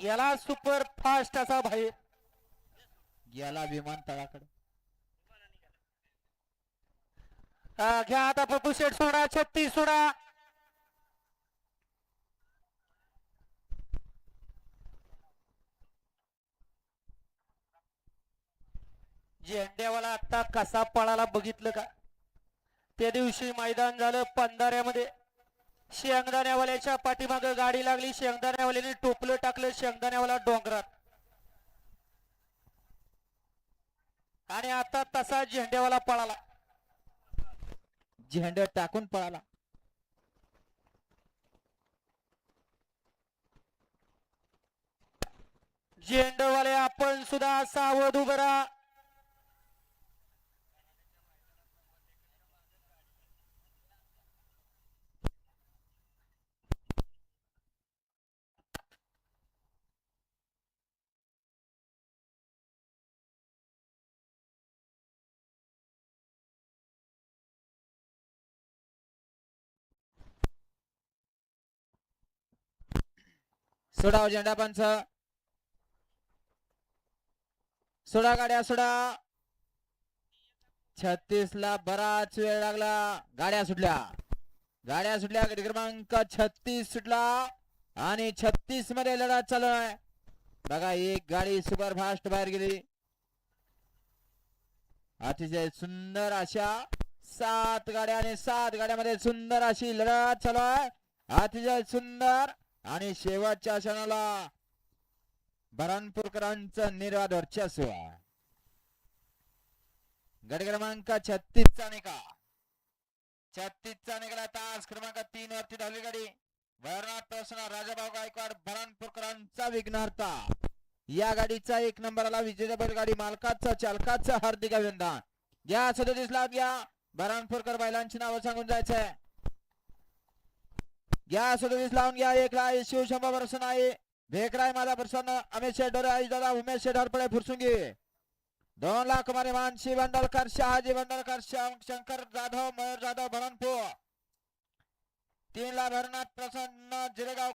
याला super fast असा बाहेर गेला विमानतळाकडे. घ्या आता पप्पू शेट सोडा 36 सोडा. झेंड्यावाला आता कसा पळाला बघितलं का. त्या दिवशी मैदान झालं पंधाऱ्यामध्ये. शेंगदाण्यावाल्याच्या पाठीमागे गाडी लागली. शेंगदाण्यावाल्याने टोपलं टाकलं शेंगदाण्यावाला डोंगरात. आणि आता तसा झेंड्यावाला पळाला. झेंडा टाकून पळाला. झेंडवाले आपण सुद्धा सावध उभं राहा. सोडा झेंडा पंच. सोडा गाड्या सोडा. 36 ला बराच वेळ लागला. गाड्या सुटल्या. गाड्या सुटल्या. गाडी क्रमांक 36 सुटला आणि 36 मध्ये लढत चालू आहे. बघा एक गाडी सुपर फास्ट बाहेर गेली. अतिशय सुंदर अशा 7 गाड्या आणि 7 गाड्यामध्ये सुंदर अशी लढत चालू आहे. अतिशय सुंदर आणि शेवटच्या क्षणाला बऱ्हाणपूरकरांचं निर्वाद वर्चस्व. गाडी क्रमांक 36 चा निकाल. 36 चा निकाल. तास क्रमांक 3 वरती धावली गाडी. वैरनाथ प्रसन्न राजाभाऊ गायकवाड बऱ्हाणपूरकरांचा विघ्नहर्ता. या गाडीचा 1 नंबरला विजेता बैलगाडी मालकाचं चालकाचं हार्दिक अभिनंदन. घ्या 37 ला घ्या. बऱ्हाणपूरकर बैलांची नावं सांगून जायचंय. घ्या 37 लावून घ्या. 1 ला शिवशंभा प्रसन्न आहे. भेकराय माझा प्रसन्न अमित शेठ डोरे आई दादा उमेश शेठ हरपळे फुरसुंगी. 2 लाख मारे मानसी बंडलकर शहाजी बंडलकर शंकर जाधव मयूर जाधव बऱ्हाणपूर. 3 ला भरनाथ प्रसन्न जिरेगाव